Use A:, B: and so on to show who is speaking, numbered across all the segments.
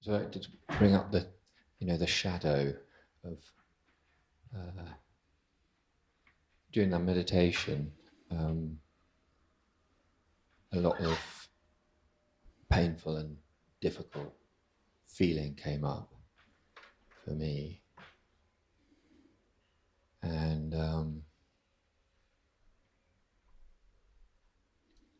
A: So to bring up the, the shadow of during that meditation, a lot of painful and difficult feeling came up for me, and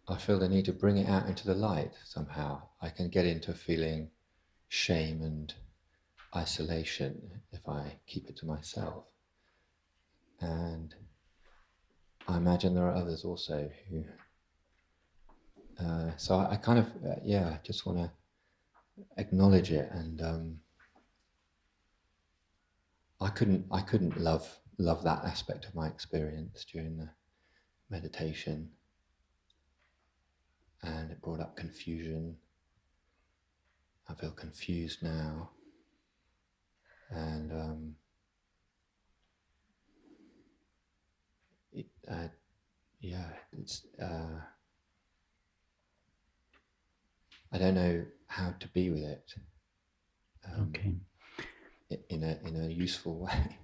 A: I feel the need to bring it out into the light somehow. I can get into feeling shame and isolation if I keep it to myself. And I imagine there are others also who... so I kind of, just want to acknowledge it. And I couldn't love that aspect of my experience during the meditation. And it brought up confusion. I feel confused now. And it's I don't know how to be with it.
B: Okay.
A: In a useful way.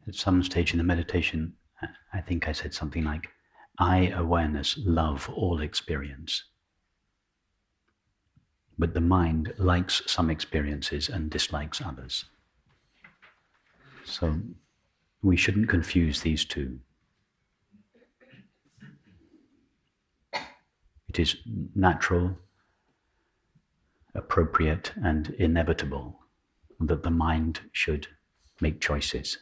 B: At some stage in the meditation, I think I said something like, I, awareness, love all experience. But the mind likes some experiences and dislikes others. So we shouldn't confuse these two. It is natural, appropriate, and inevitable that the mind should make choices.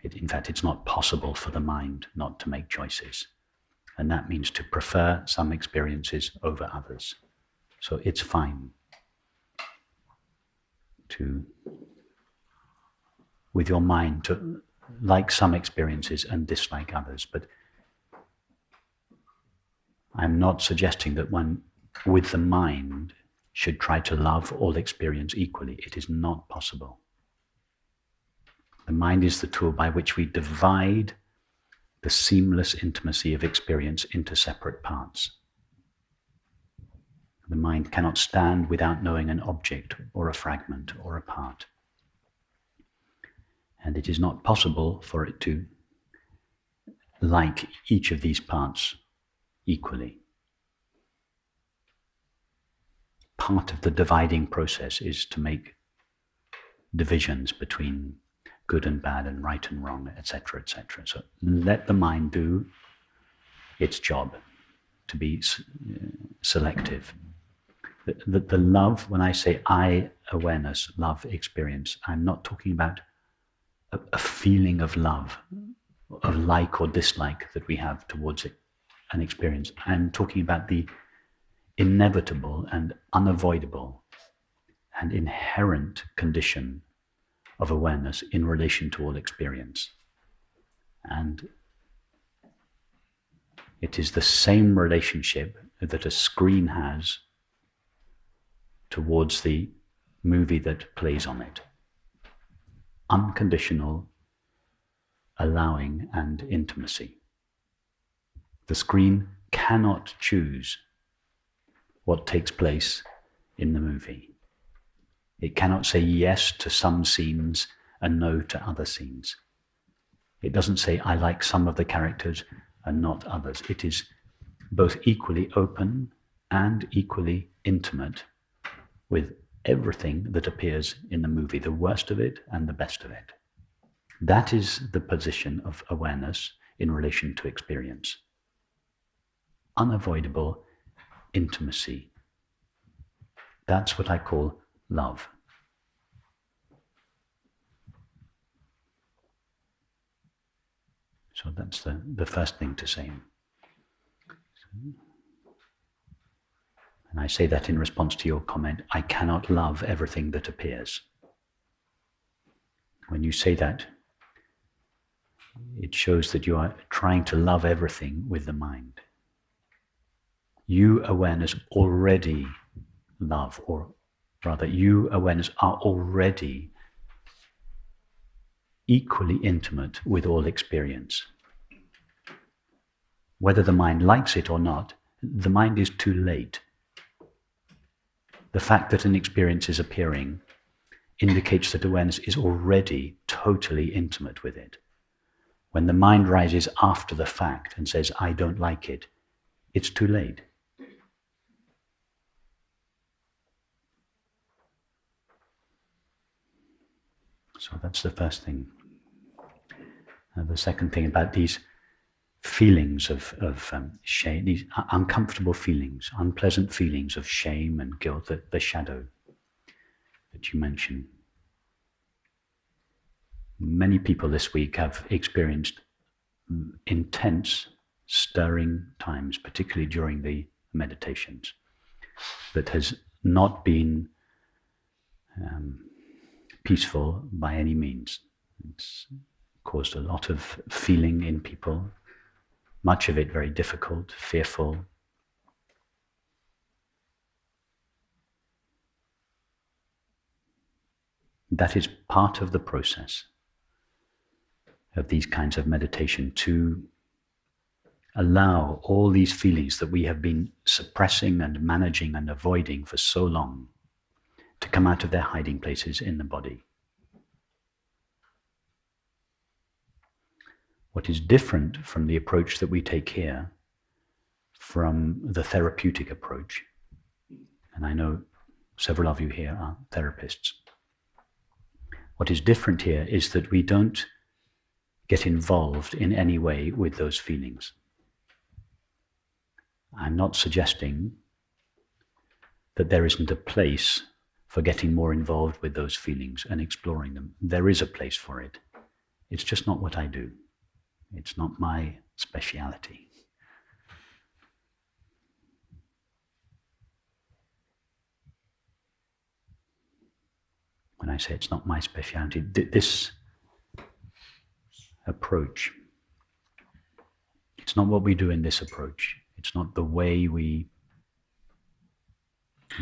B: In fact, it's not possible for the mind not to make choices. And that means to prefer some experiences over others. So it's fine to, with your mind, to like some experiences and dislike others. But I'm not suggesting that one, with the mind, should try to love all experience equally. It is not possible. The mind is the tool by which we divide the seamless intimacy of experience into separate parts. The mind cannot stand without knowing an object or a fragment or a part. And it is not possible for it to like each of these parts equally. Part of the dividing process is to make divisions between good and bad and right and wrong, etc., etc. So let the mind do its job to be selective. The love, when I say I, awareness, love, experience, I'm not talking about a feeling of love, of like or dislike that we have towards it, an experience. I'm talking about the inevitable and unavoidable and inherent condition of awareness in relation to all experience. And it is the same relationship that a screen has towards the movie that plays on it. Unconditional, allowing, and intimacy. The screen cannot choose what takes place in the movie. It cannot say yes to some scenes and no to other scenes. It doesn't say, I like some of the characters and not others. It is both equally open and equally intimate with everything that appears in the movie, the worst of it and the best of it. That is the position of awareness in relation to experience. Unavoidable intimacy. That's what I call love. So that's the first thing to say. And I say that in response to your comment, I cannot love everything that appears. When you say that, it shows that you are trying to love everything with the mind. You, awareness, already love, or rather, you, awareness, are already equally intimate with all experience. Whether the mind likes it or not, the mind is too late. The fact that an experience is appearing indicates that awareness is already totally intimate with it. When the mind rises after the fact and says, I don't like it, it's too late. So that's the first thing. The second thing about these feelings of shame, these uncomfortable feelings, unpleasant feelings of shame and guilt, the shadow that you mentioned. Many people this week have experienced intense, stirring times, particularly during the meditations, that has not been peaceful by any means. It's caused a lot of feeling in people, much of it very difficult, fearful. That is part of the process of these kinds of meditation, to allow all these feelings that we have been suppressing and managing and avoiding for so long to come out of their hiding places in the body. What is different from the approach that we take here, from the therapeutic approach, and I know several of you here are therapists, what is different here is that we don't get involved in any way with those feelings. I'm not suggesting that there isn't a place for getting more involved with those feelings and exploring them. There is a place for it. It's just not what I do. It's not my speciality. When I say it's not my speciality, this approach, it's not what we do in this approach. It's not the way we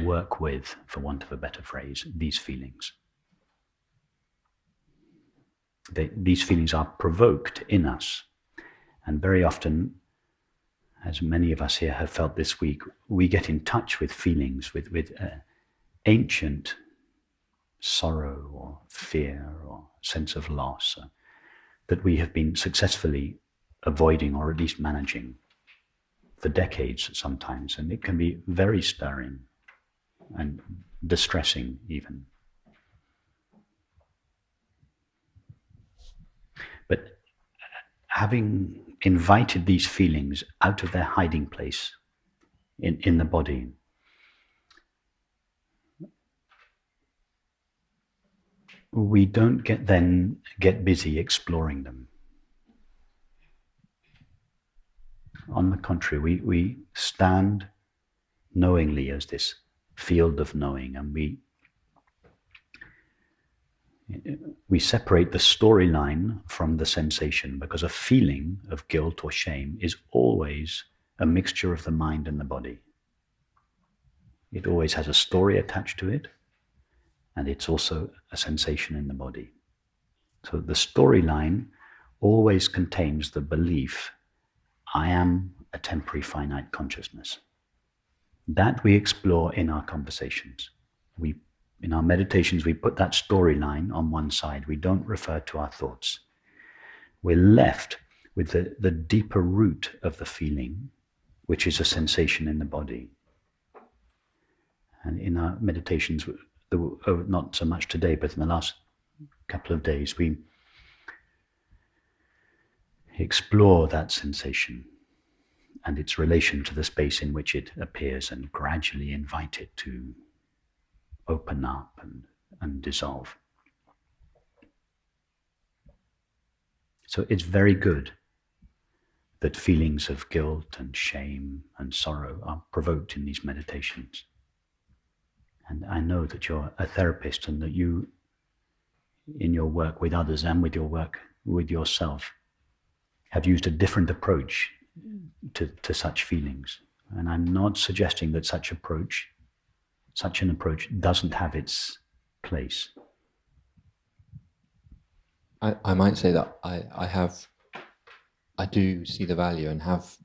B: work with, for want of a better phrase, these feelings. These feelings are provoked in us, and very often, as many of us here have felt this week, we get in touch with feelings, with ancient sorrow or fear or sense of loss that we have been successfully avoiding, or at least managing, for decades sometimes, and it can be very stirring and distressing even. But having invited these feelings out of their hiding place in the body, we don't get busy exploring them. On the contrary, we stand knowingly as this field of knowing, and we separate the storyline from the sensation, because a feeling of guilt or shame is always a mixture of the mind and the body. It always has a story attached to it, and it's also a sensation in the body. So the storyline always contains the belief, I am a temporary finite consciousness. That we explore in our conversations. In our meditations, we put that storyline on one side. We don't refer to our thoughts. We're left with the deeper root of the feeling, which is a sensation in the body. And in our meditations, not so much today, but in the last couple of days, we explore that sensation and its relation to the space in which it appears, and gradually invite it to open up and dissolve. So it's very good that feelings of guilt and shame and sorrow are provoked in these meditations. And I know that you're a therapist, and that you, in your work with others and with your work with yourself, have used a different approach to such feelings. And I'm not suggesting that such an approach doesn't have its place.
A: I might say that I do see the value and have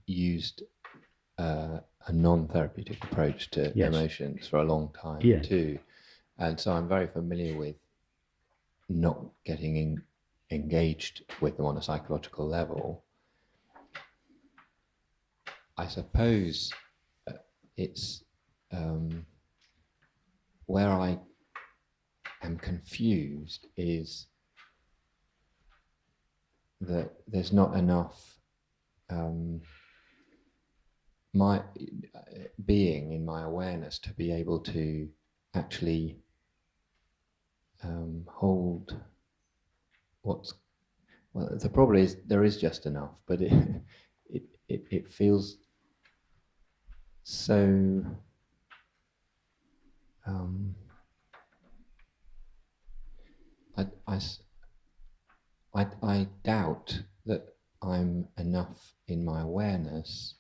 A: used a non-therapeutic approach to
B: Yes.
A: emotions for a long time
B: Yeah.
A: too, and so I'm very familiar with not getting engaged with them on a psychological level. I suppose it's where I am confused is that there's not enough my being in my awareness to be able to actually hold what's well. The problem is there is just enough, but it feels so. I doubt that I'm enough in my awareness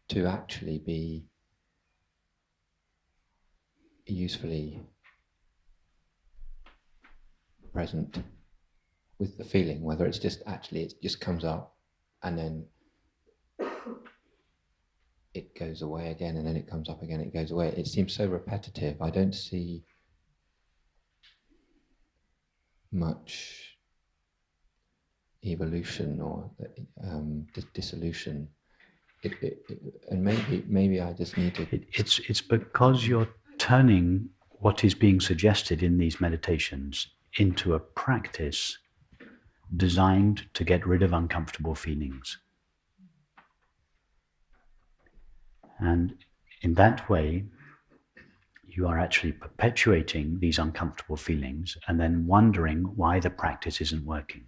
A: to actually be usefully present with the feeling, whether it's just actually it just comes up and then it goes away again and then it comes up again, it goes away. It seems so repetitive. I don't see much evolution or dissolution. And maybe I just need to.
B: It's because you're turning what is being suggested in these meditations into a practice designed to get rid of uncomfortable feelings. And in that way, you are actually perpetuating these uncomfortable feelings and then wondering why the practice isn't working.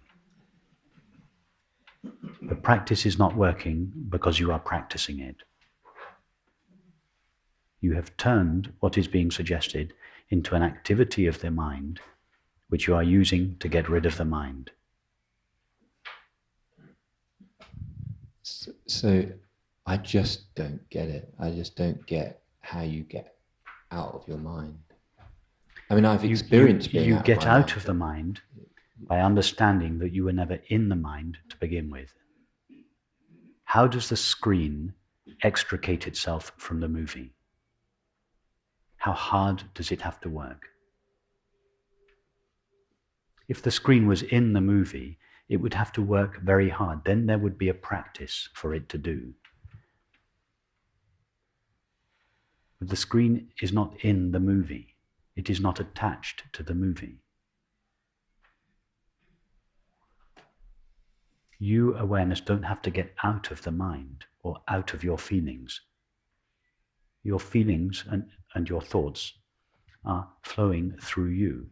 B: The practice is not working because you are practicing it. You have turned what is being suggested into an activity of the mind which you are using to get rid of the mind.
A: So I just don't get it. I just don't get how you get out of your mind. I mean, I've experienced being
B: you
A: out
B: get
A: of my
B: out
A: mind,
B: of the mind by understanding that you were never in the mind to begin with. How does the screen extricate itself from the movie? How hard does it have to work? If the screen was in the movie, it would have to work very hard. Then there would be a practice for it to do. But the screen is not in the movie. It is not attached to the movie. You, awareness, don't have to get out of the mind or out of your feelings. Your feelings and your thoughts are flowing through you.